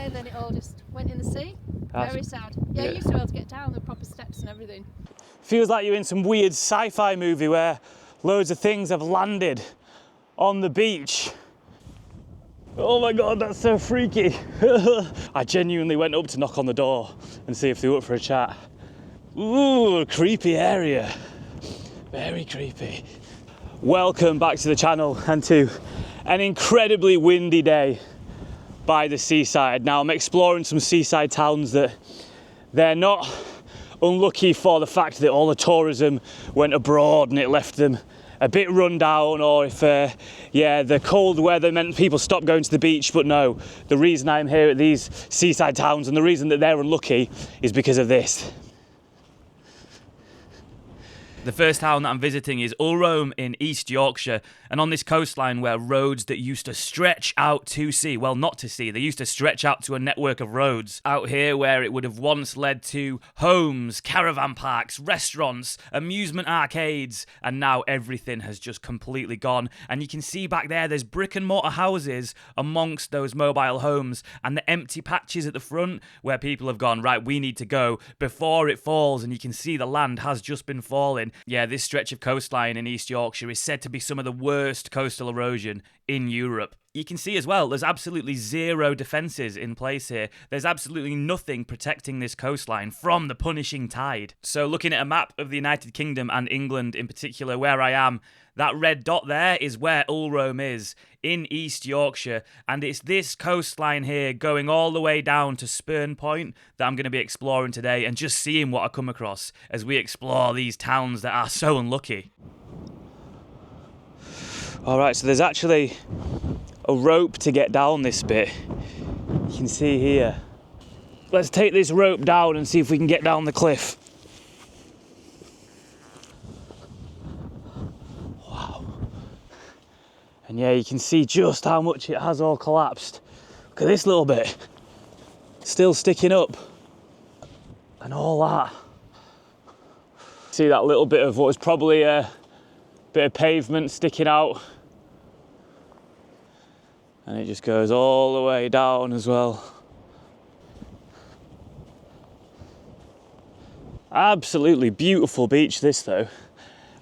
and then it all just went in the sea. Very sad. Yeah, yeah. you used to be able to get down, the proper steps and everything. Feels like you're in some weird sci-fi movie where loads of things have landed on the beach. Oh my God, that's so freaky. I genuinely went up to knock on the door and see if they were up for a chat. Ooh, creepy area. Very creepy. Welcome back to the channel and to an incredibly windy day by the seaside. Now I'm exploring some seaside towns that they're not unlucky for the fact that all the tourism went abroad and it left them a bit run down, or if the cold weather meant people stopped going to the beach. But no, the reason I'm here at these seaside towns and the reason that they're unlucky is because of this. The first town that I'm visiting is Ulrome in East Yorkshire, and on this coastline where roads that used to stretch out to sea, well, not to sea, they used to stretch out to a network of roads. Out here where it would have once led to homes, caravan parks, restaurants, amusement arcades, and now everything has just completely gone. And you can see back there's brick and mortar houses amongst those mobile homes, and the empty patches at the front where people have gone, right, we need to go before it falls, and you can see the land has just been falling. Yeah, this stretch of coastline in East Yorkshire is said to be some of the worst coastal erosion in Europe. You can see as well, there's absolutely zero defences in place here. There's absolutely nothing protecting this coastline from the punishing tide. So looking at a map of the United Kingdom and England in particular, where I am, that red dot there is where Ulrome is, in East Yorkshire, and it's this coastline here going all the way down to Spurn Point that I'm going to be exploring today and just seeing what I come across as we explore these towns that are so unlucky. Alright, so there's actually a rope to get down this bit. You can see here. Let's take this rope down and see if we can get down the cliff. And yeah, you can see just how much it has all collapsed. Look at this little bit. Still sticking up. And all that. See that little bit of what was probably a bit of pavement sticking out. And it just goes all the way down as well. Absolutely beautiful beach this though.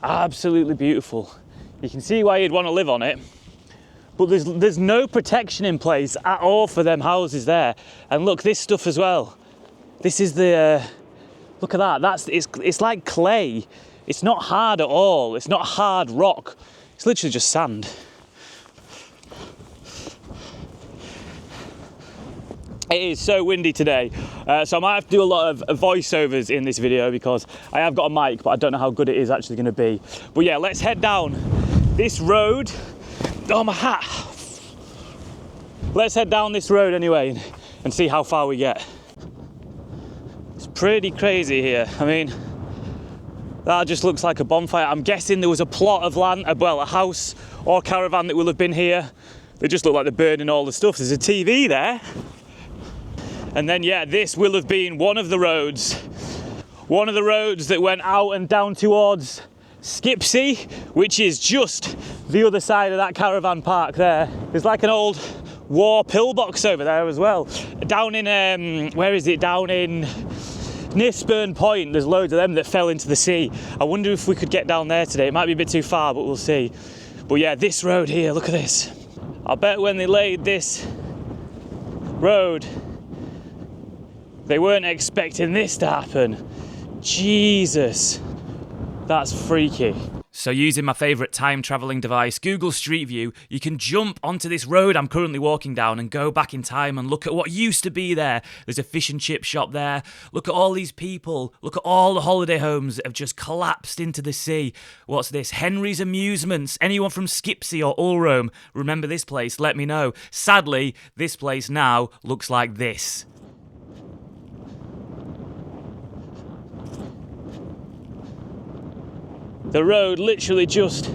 Absolutely beautiful. You can see why you'd want to live on it, but there's no protection in place at all for them houses there. And look, this stuff as well. This is the, look at that, it's like clay. It's not hard at all, it's not hard rock. It's literally just sand. It is so windy today, so I might have to do a lot of voiceovers in this video because I have got a mic, but I don't know how good it is actually going to be. But yeah, let's head down this road. Oh, my hat. Let's head down this road anyway and see how far we get. It's pretty crazy here. I mean, that just looks like a bonfire. I'm guessing there was a plot of land, well, a house or caravan that will have been here. They just look like they're burning all the stuff. There's a TV there. And then, yeah, this will have been one of the roads that went out and down towards Skipsea, which is just the other side of that caravan park there. There's like an old war pillbox over there as well. Down in, where is it? Down in, near Spurn Point, there's loads of them that fell into the sea. I wonder if we could get down there today. It might be a bit too far, but we'll see. But yeah, this road here, look at this. I bet when they laid this road, they weren't expecting this to happen. Jesus, that's freaky. So using my favourite time travelling device, Google Street View, you can jump onto this road I'm currently walking down and go back in time and look at what used to be there. There's a fish and chip shop there. Look at all these people. Look at all the holiday homes that have just collapsed into the sea. What's this? Henry's Amusements. Anyone from Skipsea or Ulrome remember this place? Let me know. Sadly, this place now looks like this. The road literally just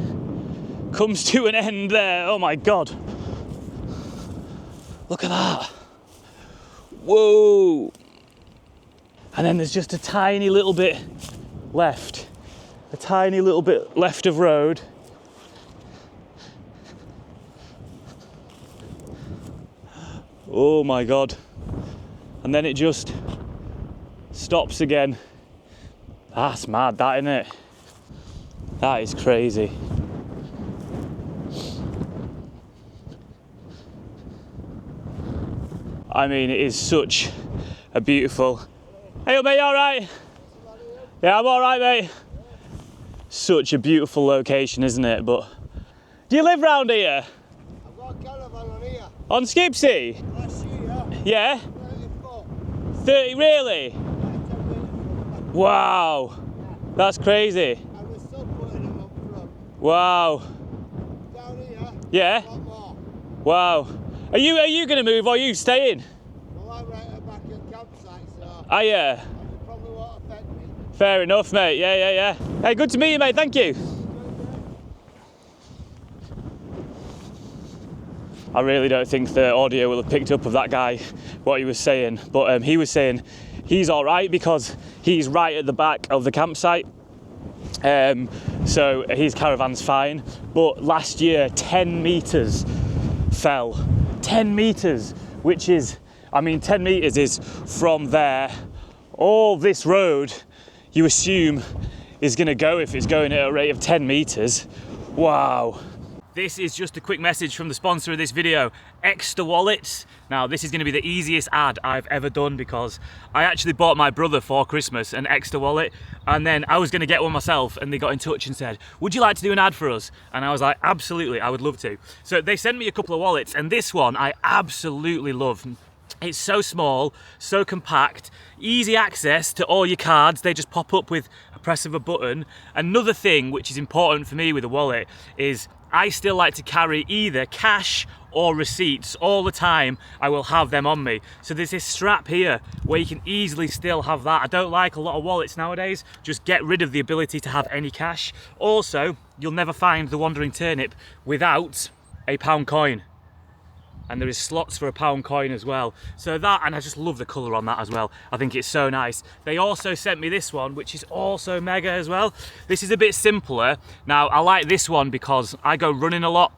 comes to an end there. Oh my God. Look at that. Whoa. And then there's just a tiny little bit left. A tiny little bit left of road. Oh my God. and then it just stops again. That's mad, that, isn't it? That is crazy. I mean, it is such a beautiful... Hey, mate, you all right? Yeah, I'm all right, mate. Such a beautiful location, isn't it? But do you live round here? I've got a caravan on here. On Skipsea? Last year, Yeah? 34. 30, really? 10 minutes. Wow. That's crazy. And we're still putting them up front. Wow. Down here, Yeah? a lot more. Wow. Are you going to move or are you staying? Well, I'm right at the back of the campsite, so Oh, yeah. it probably won't affect me. Fair enough, mate. Yeah. Hey, good to meet you, mate. Thank you. I really don't think the audio will have picked up of that guy, what he was saying. But he was saying he's all right because he's right at the back of the campsite. So his caravan's fine. But last year, 10 metres fell. 10 metres, which is, I mean, 10 metres is from there. All this road, you assume, is going to go if it's going at a rate of 10 metres. Wow. This is just a quick message from the sponsor of this video, Extra Wallets. Now, this is going to be the easiest ad I've ever done because I actually bought my brother for Christmas an Extra Wallet, and then I was going to get one myself, and they got in touch and said, would you like to do an ad for us? And I was like, absolutely, I would love to. So they sent me a couple of wallets, and this one I absolutely love. It's so small, so compact, easy access to all your cards. They just pop up with a press of a button. Another thing which is important for me with a wallet is I still like to carry either cash or receipts all the time. I will have them on me. So there's this strap here where you can easily still have that. I don't like a lot of wallets nowadays. Just get rid of the ability to have any cash. Also, you'll never find the wandering turnip without a pound coin. And there is slots for a pound coin as well. So that, and I just love the colour on that as well. I think it's so nice. They also sent me this one, which is also mega as well. This is a bit simpler. Now, I like this one because I go running a lot,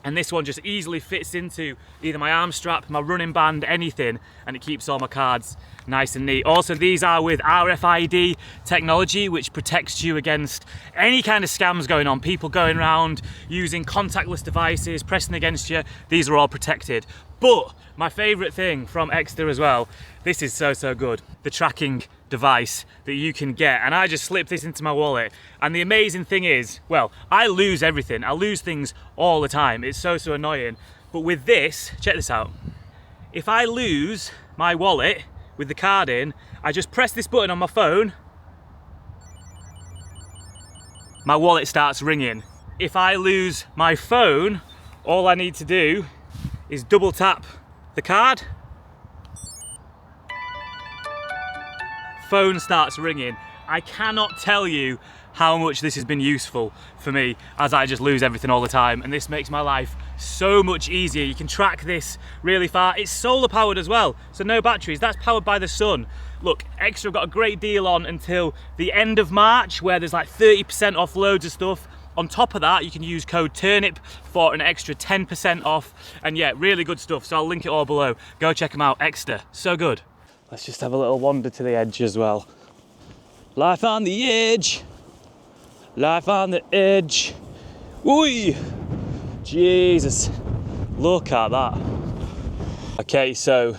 and this one just easily fits into either my arm strap, my running band, anything, and it keeps all my cards nice and neat. Also, these are with RFID technology, which protects you against any kind of scams going on. People going around using contactless devices, pressing against you. These are all protected. But my favourite thing from Exeter as well, this is so good. The tracking device that you can get, and I just slip this into my wallet. And the amazing thing is, well, I lose everything. I lose things all the time. It's so annoying. But with this, check this out. If I lose my wallet with the card in, I just press this button on my phone, my wallet starts ringing. If I lose my phone, all I need to do is double tap the card, phone starts ringing. I cannot tell you how much this has been useful for me, as I just lose everything all the time, and this makes my life so much easier. You can track this really far. It's solar powered as well, so no batteries. That's powered by the sun. Look, Extra got a great deal on until the end of March, where there's like 30% off loads of stuff. On top of that, you can use code TURNIP for an extra 10% off, and yeah, really good stuff. So I'll link it all below. Go check them out. Extra, so good. Let's just have a little wander to the edge as well. Life on the edge. Life on the edge. Ooh, Jesus, look at that. Okay, so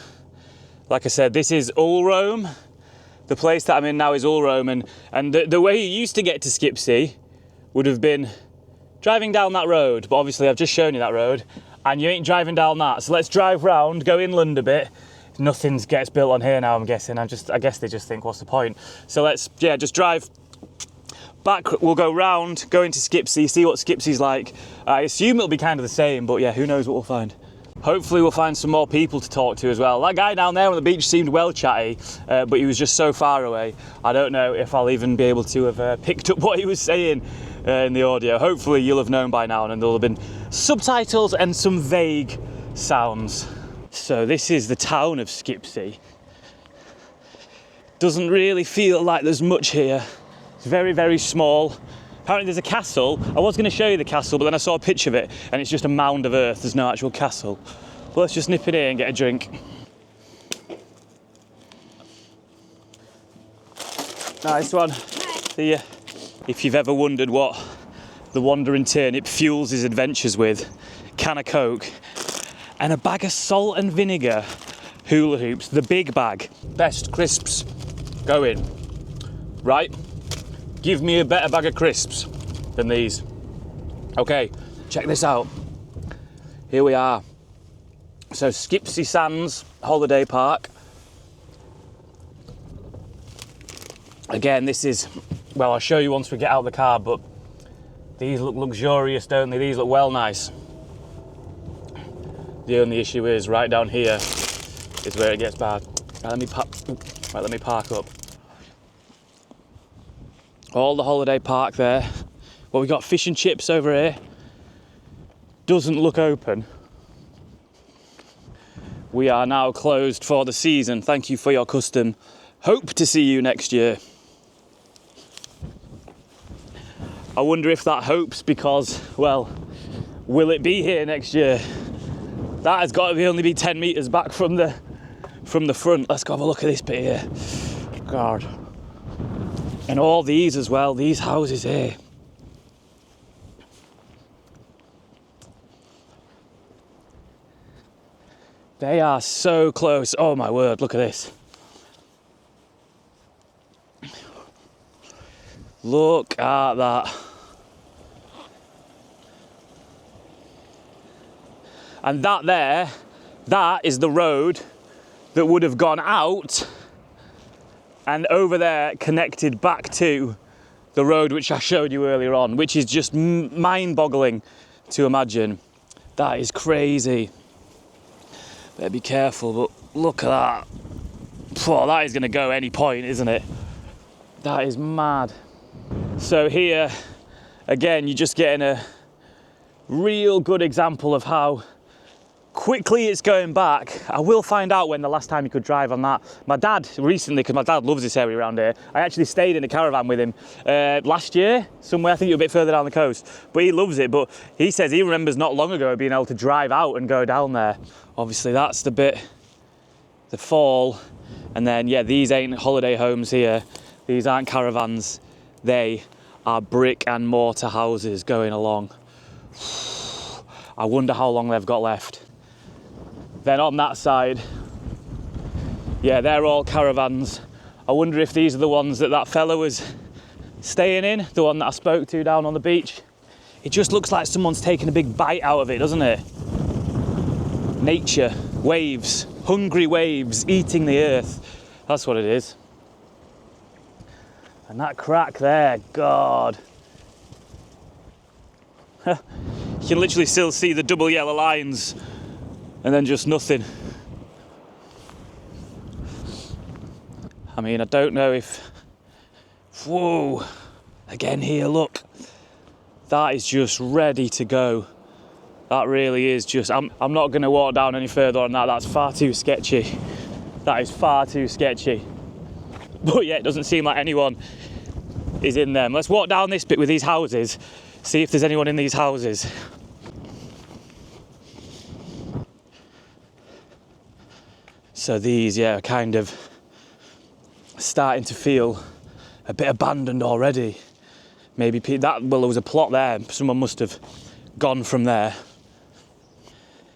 like I said, this is Ulrome. The place that I'm in now is Ulrome, and the way you used to get to Skipsea would have been driving down that road, but obviously I've just shown you that road, and you ain't driving down that. So let's drive round, go inland a bit. Nothing gets built on here now, I'm guessing. I guess they just think, what's the point? So let's, just drive back. We'll go round, go into Skipsea, see what Skipsea's like. I assume it'll be kind of the same, but yeah, who knows what we'll find. Hopefully we'll find some more people to talk to as well. That guy down there on the beach seemed well chatty, but he was just so far away. I don't know if I'll even be able to have picked up what he was saying in the audio. Hopefully you'll have known by now, and there'll have been subtitles and some vague sounds. So this is the town of Skipsea. Doesn't really feel like there's much here. It's very small. Apparently there's a castle. I was going to show you the castle, but then I saw a picture of it, and it's just a mound of earth. There's no actual castle. But let's just nip in here and get a drink. Nice one. See ya. If you've ever wondered what the wandering turnip fuels his adventures with, can of Coke and a bag of salt and vinegar hula hoops, the big bag. Best crisps going. Right? Give me a better bag of crisps than these. Okay, check this out. Here we are. So Skipsea Sands Holiday Park. Again, this is, well, I'll show you once we get out of the car, but these look luxurious, don't they? These look well nice. The only issue is right down here is where it gets bad. Right, let me park up. All the holiday park there. Well, we got fish and chips over here. Doesn't look open. We are now closed for the season. Thank you for your custom. Hope to see you next year. I wonder if that hope's because, well, will it be here next year? That has got to only be 10 metres back from the front. Let's go have a look at this bit here. God. And all these as well, these houses here. They are so close. Oh my word, look at this. Look at that. And that there, that is the road that would have gone out and over there connected back to the road which I showed you earlier on, which is just mind-boggling to imagine. That is crazy. Better be careful, but look at that. Oh, that is going to go any point, isn't it? That is mad. So here, again, you're just getting a real good example of how quickly it's going back. I will find out when the last time you could drive on that. My dad recently, because my dad loves this area around here, I actually stayed in a caravan with him last year, somewhere, I think you're a bit further down the coast, but he loves it. But he says he remembers not long ago being able to drive out and go down there. Obviously that's the bit, the fall, and then yeah, these ain't holiday homes here. These aren't caravans. They are brick and mortar houses going along. I wonder how long they've got left. Then on that side, yeah, they're all caravans. I wonder if these are the ones that fella was staying in, the one that I spoke to down on the beach. It just looks like someone's taken a big bite out of it, doesn't it? Nature, waves, hungry waves eating the earth. That's what it is. And that crack there, God. You can literally still see the double yellow lines and then just nothing. I mean, I don't know if... Whoa! Again here, look. That is just ready to go. That really is just... I'm not going to walk down any further on that. That's far too sketchy. That is far too sketchy. But yeah, it doesn't seem like anyone is in them. Let's walk down this bit with these houses, see if there's anyone in these houses. So these, yeah, are kind of starting to feel a bit abandoned already. Maybe that, well, there was a plot there. Someone must have gone from there.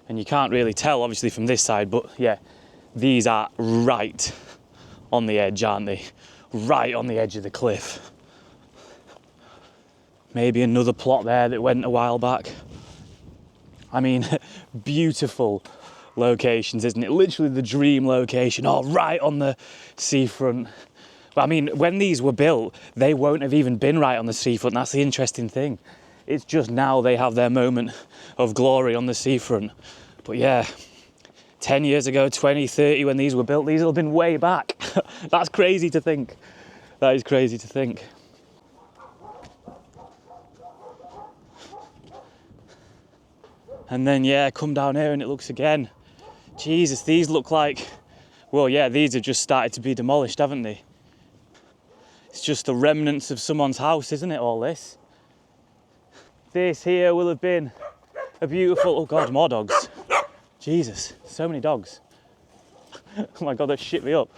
And you can't really tell, obviously, from this side, but yeah, these are right on the edge, aren't they? Right on the edge of the cliff. Maybe another plot there that went a while back. I mean, beautiful locations, isn't it? Literally the dream location, all right on the seafront. But I mean, when these were built, they won't have even been right on the seafront. That's the interesting thing. It's just now they have their moment of glory on the seafront. But yeah, 10 years ago, 20, 30, when these were built, these will have been way back. That's crazy to think. That is crazy to think. And then, yeah, come down here and it looks again. Jesus, these look like, well, yeah, these have just started to be demolished, haven't they? It's just the remnants of someone's house, isn't it, all this? This here will have been a beautiful, oh God, more dogs. Jesus, so many dogs. Oh my God, that shit me up.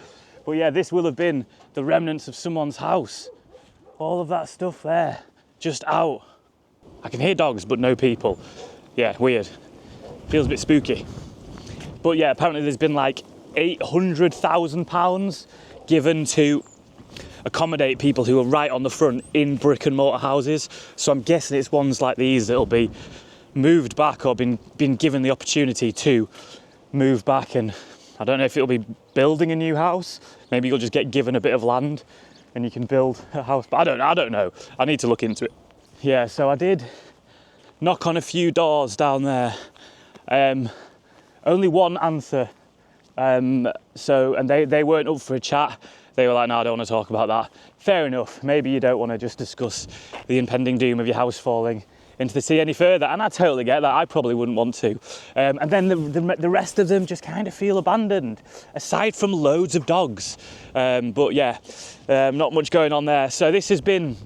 But yeah, this will have been the remnants of someone's house. All of that stuff there, just out. I can hear dogs, but no people. Yeah, weird. Feels a bit spooky. But yeah, apparently there's been like £800,000 given to accommodate people who are right on the front in brick and mortar houses. So I'm guessing it's ones like these that'll be moved back or been given the opportunity to move back. And I don't know if it'll be building a new house. Maybe you'll just get given a bit of land and you can build a house. But I don't know. I need to look into it. Yeah, so I did knock on a few doors down there. Only one answer. And they weren't up for a chat. They were like, no, I don't want to talk about that. Fair enough. Maybe you don't want to just discuss the impending doom of your house falling into the sea any further. And I totally get that. I probably wouldn't want to. And then the rest of them just kind of feel abandoned, aside from loads of dogs. But yeah, not much going on there. So this has been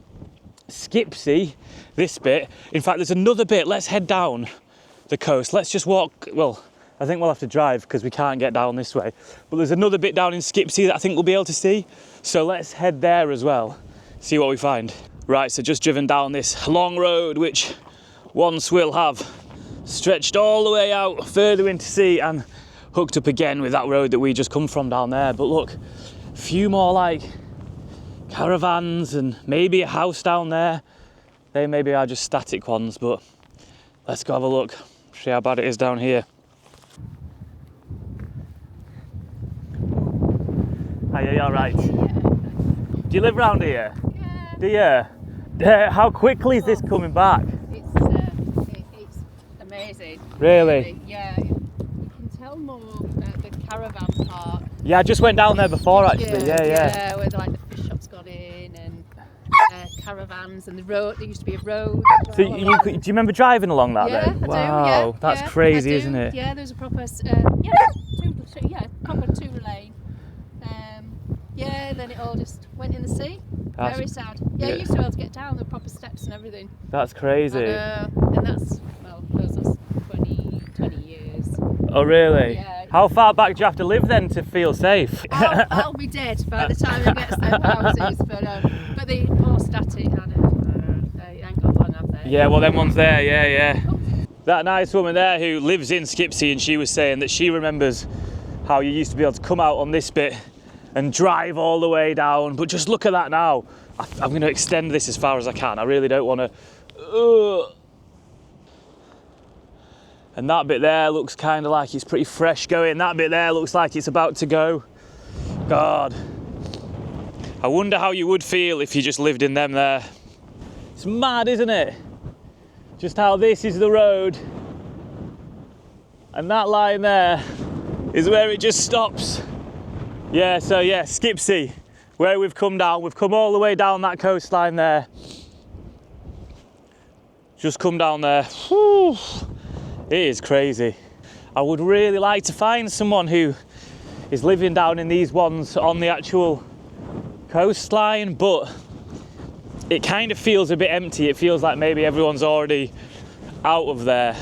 Skipsea, this bit. In fact, there's another bit. Let's head down the coast. Let's just walk. Well, I think we'll have to drive because we can't get down this way. But there's another bit down in Skipsea that I think we'll be able to see. So let's head there as well, see what we find. Right, so just driven down this long road, which once will have stretched all the way out further into sea and hooked up again with that road that we just come from down there. But look, a few more like caravans and maybe a house down there. They maybe are just static ones, but let's go have a look, see how bad it is down here. Are you all right? Yeah. Do you live around here? Yeah. Do you? How quickly is this coming back? It's amazing. Really? Yeah. You can tell more the caravan park. Yeah, I just went down there before actually. Yeah. Yeah, where like the fish shops got in and caravans and the road. There used to be a road. So do you remember driving along that Yeah, then? I do, Wow, yeah, that's yeah, crazy, I do. isn't it? Yeah, there's a proper proper two lane. Yeah, then it all just went in the sea. That's- Very sad. Yeah, yeah. you used to be able to get down, the proper steps and everything. That's crazy. And that's, well, those 20 years. Oh really? Yeah. How far back do you have to live then to feel safe? I'll be dead by the time it gets their houses, but the more static, they ain't got long, have they? Yeah, well them ones there, yeah. That nice woman there who lives in Skipsea, and she was saying that she remembers how you used to be able to come out on this bit and drive all the way down, but just look at that now. I'm going to extend this as far as I can. I really don't want to. And that bit there looks kind of like it's pretty fresh going. That bit there looks like it's about to go. God. I wonder how you would feel if you just lived in them there. It's mad, isn't it? Just how this is the road. And that line there is where it just stops. Yeah, so yeah, Skipsea, where we've come down. We've come all the way down that coastline there. Just come down there. Whew. It is crazy. I would really like to find someone who is living down in these ones on the actual coastline, but it kind of feels a bit empty. It feels like maybe everyone's already out of there.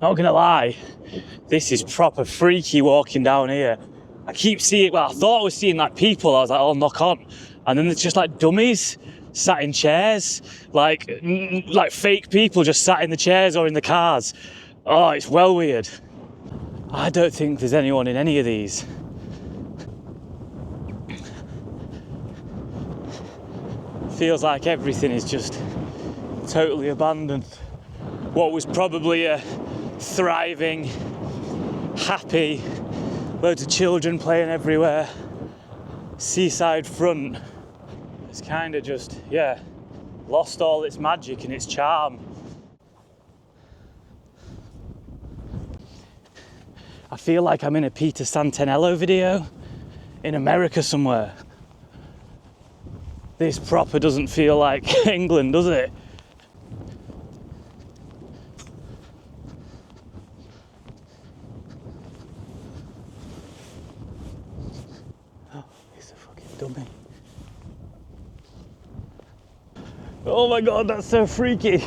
Not gonna lie, this is proper freaky walking down here. I keep seeing, well, I thought I was seeing like people. I was like, oh, knock on. And then there's just like dummies sat in chairs, like fake people just sat in the chairs or in the cars. Oh, it's well weird. I don't think there's anyone in any of these. Feels like everything is just totally abandoned. What was probably a thriving, happy, loads of children playing everywhere seaside front, it's kind of just, yeah, lost all its magic and its charm. I feel like I'm in a Peter Santanello video in America somewhere. This proper doesn't feel like England, does it? Oh my God, that's so freaky.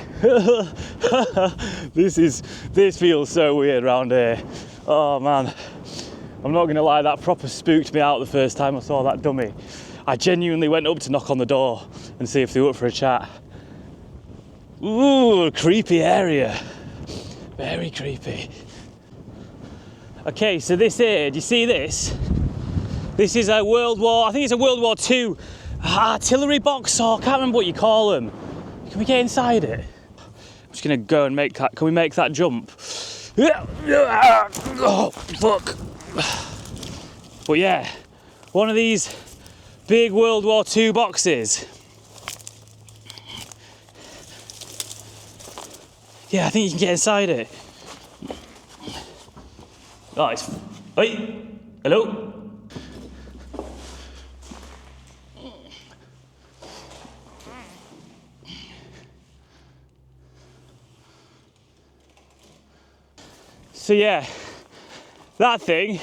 This feels so weird around here. Oh man, I'm not gonna lie, that proper spooked me out the first time I saw that dummy. I genuinely went up to knock on the door and see if they were up for a chat. Ooh, creepy area. Very creepy. Okay, so this here, do you see this? This is a I think it's a World War II artillery box, or I can't remember what you call them. Can we get inside it? I'm just gonna go and make that, can we make that jump? Oh, fuck. But yeah, one of these big World War II boxes. Yeah, I think you can get inside it. Oh, it's... Hey, hello? So yeah, that thing,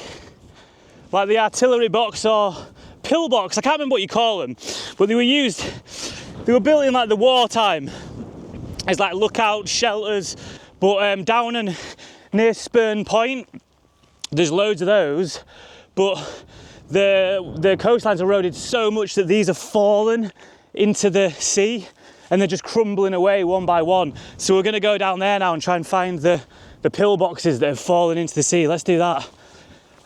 like the artillery box or pillbox, I can't remember what you call them, but they were built in like the wartime as like lookout shelters, but down and near Spurn Point, there's loads of those, but the coastline's eroded so much that these have fallen into the sea and they're just crumbling away one by one. So we're gonna go down there now and try and find the pillboxes that have fallen into the sea. Let's do that.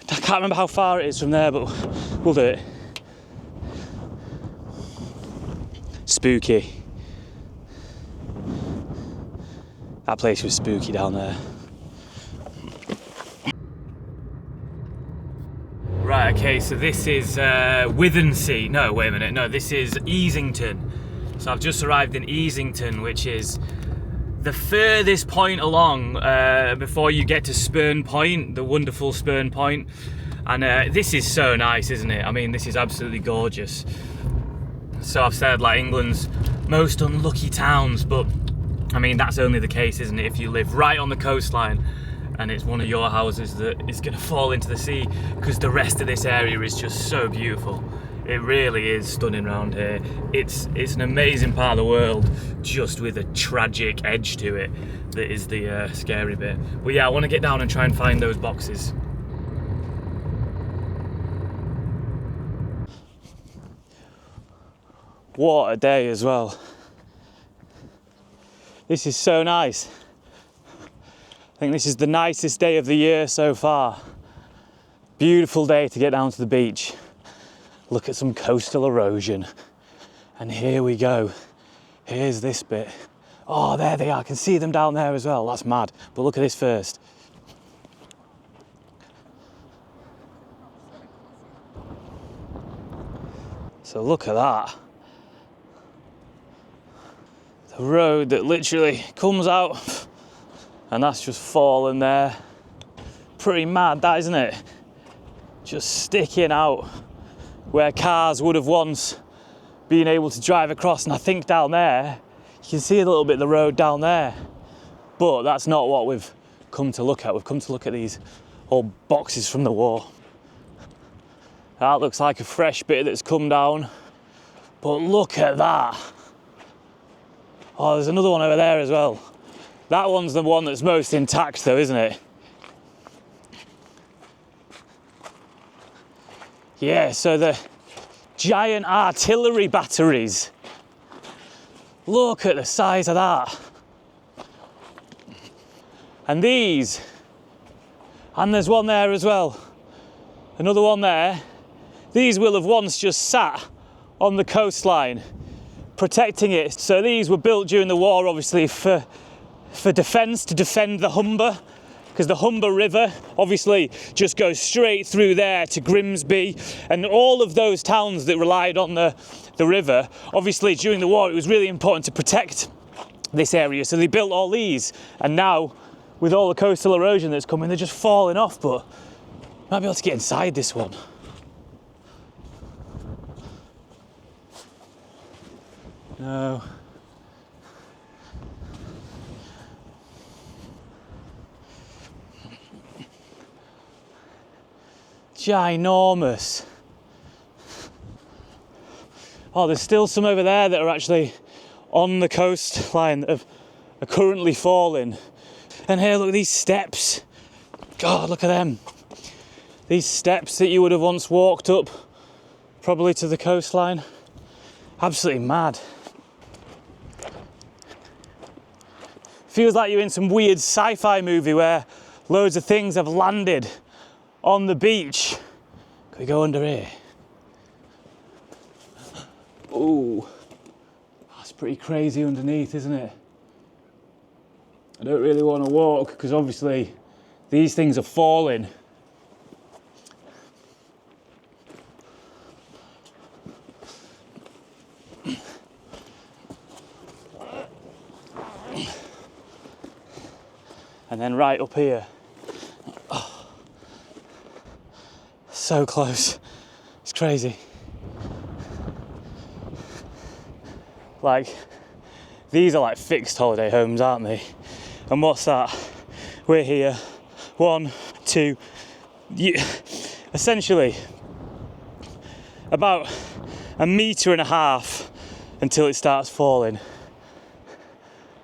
I can't remember how far it is from there, but we'll do it. Spooky. That place was spooky down there. Right, okay, so this is Withensea. No, wait a minute. No, this is Easington. So I've just arrived in Easington, which is the furthest point along before you get to Spurn Point, the wonderful Spurn Point. And this is so nice, isn't it? I mean, this is absolutely gorgeous. So I've said, like, England's most unlucky towns, but I mean, that's only the case, isn't it? If you live right on the coastline and it's one of your houses that is going to fall into the sea, because the rest of this area is just so beautiful. It really is stunning around here. It's an amazing part of the world, just with a tragic edge to it that is the scary bit. But yeah, I want to get down and try and find those boxes. What a day as well. This is so nice. I think this is the nicest day of the year so far. Beautiful day to get down to the beach. Look at some coastal erosion. And here we go. Here's this bit. Oh, there they are. I can see them down there as well. That's mad. But look at this first. So look at that. The road that literally comes out, and that's just fallen there. Pretty mad, that, isn't it? Just sticking out where cars would have once been able to drive across. And I think down there, you can see a little bit of the road down there. But that's not what we've come to look at. We've come to look at these old boxes from the war. That looks like a fresh bit that's come down. But look at that. Oh, there's another one over there as well. That one's the one that's most intact though, isn't it? Yeah, so the giant artillery batteries. Look at the size of that. And these. And there's one there as well. Another one there. These will have once just sat on the coastline, protecting it. So these were built during the war, obviously, for defence, to defend the Humber, because the Humber River obviously just goes straight through there to Grimsby, and all of those towns that relied on the river. Obviously, during the war, it was really important to protect this area, so they built all these. And now, with all the coastal erosion that's coming, they're just falling off. But might be able to get inside this one. No. Ginormous. Oh, there's still some over there that are actually on the coastline that are currently falling. And here, look at these steps. God, look at them. These steps that you would have once walked up, probably to the coastline. Absolutely mad. Feels like you're in some weird sci-fi movie where loads of things have landed on the beach. Can we go under here? Ooh, that's pretty crazy underneath, isn't it? I don't really want to walk because obviously these things are falling. And then right up here. Oh, so close. It's crazy. Like, these are like fixed holiday homes, aren't they? And what's that? We're here. 1, 2. Essentially, about 1.5 meters until it starts falling.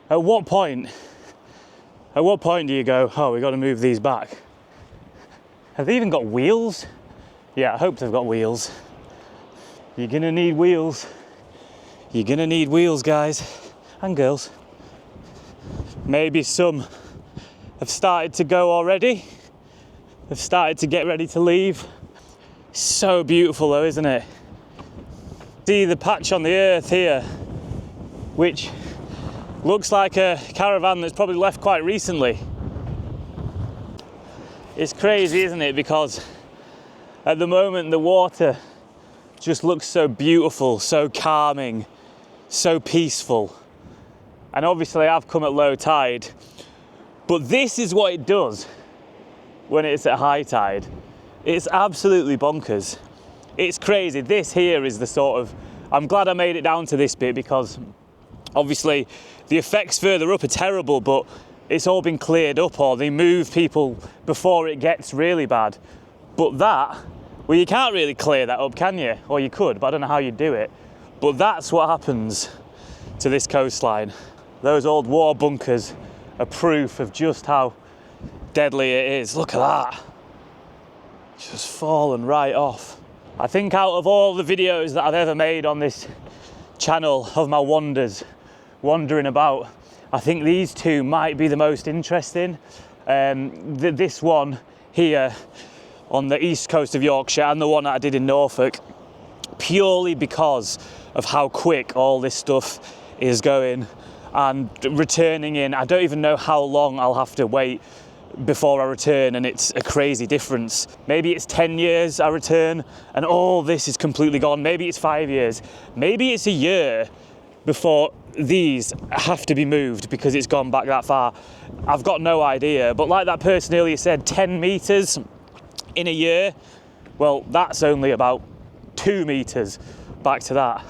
At what point do you go, oh, we've got to move these back? Have they even got wheels? Yeah, I hope they've got wheels. You're gonna need wheels. You're gonna need wheels, guys and girls. Maybe some have started to go already. They've started to get ready to leave. So beautiful though, isn't it? See the patch on the earth here, which looks like a caravan that's probably left quite recently. It's crazy, isn't it? Because at the moment the water just looks so beautiful, so calming, so peaceful. And obviously I've come at low tide, but this is what it does when it's at high tide. It's absolutely bonkers. It's crazy. This here is the sort of, I'm glad I made it down to this bit because obviously the effects further up are terrible, but it's all been cleared up, or they move people before it gets really bad. But that, well, you can't really clear that up, can you? Or you could, but I don't know how you'd do it. But that's what happens to this coastline. Those old war bunkers are proof of just how deadly it is. Look at that. Just fallen right off. I think out of all the videos that I've ever made on this channel of my wandering about, I think these two might be the most interesting. This one here on the east coast of Yorkshire and the one that I did in Norfolk, purely because of how quick all this stuff is going and returning in. I don't even know how long I'll have to wait before I return, and it's a crazy difference. Maybe it's 10 years I return and all this is completely gone. Maybe it's 5 years. Maybe it's a year before these have to be moved because it's gone back that far. I've got no idea, but like that person earlier said, 10 meters in a year, well, that's only about 2 meters back to that.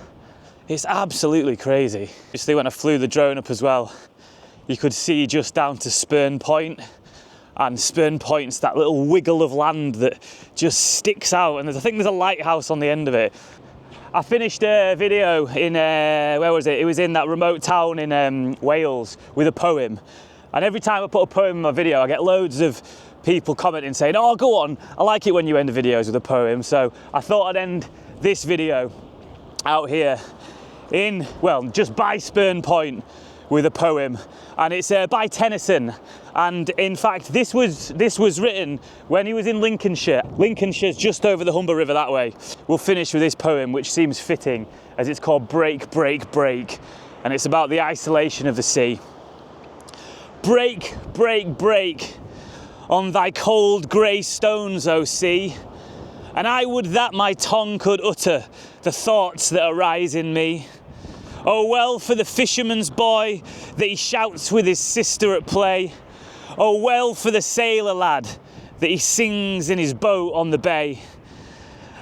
It's absolutely crazy. Obviously, when I flew the drone up as well, you could see just down to Spurn Point, and Spurn Point's that little wiggle of land that just sticks out, and I think there's a lighthouse on the end of it. I finished a video in, where was it? It was in that remote town in Wales with a poem. And every time I put a poem in my video, I get loads of people commenting saying, oh, go on, I like it when you end the videos with a poem. So I thought I'd end this video out here in, well, just by Spurn Point with a poem. And it's by Tennyson. And in fact, this was written when he was in Lincolnshire. Lincolnshire's just over the Humber River that way. We'll finish with this poem, which seems fitting, as it's called Break, Break, Break. And it's about the isolation of the sea. Break, break, break on thy cold grey stones, O sea. And I would that my tongue could utter the thoughts that arise in me. Oh, well for the fisherman's boy that he shouts with his sister at play. Oh, well for the sailor lad that he sings in his boat on the bay.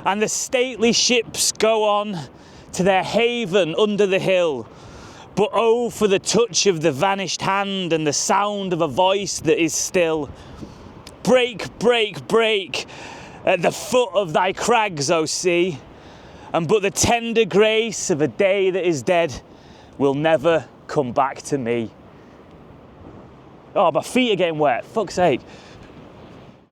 And the stately ships go on to their haven under the hill. But oh, for the touch of the vanished hand and the sound of a voice that is still. Break, break, break at the foot of thy crags, O sea. And but the tender grace of a day that is dead will never come back to me. Oh, my feet are getting wet, fuck's sake.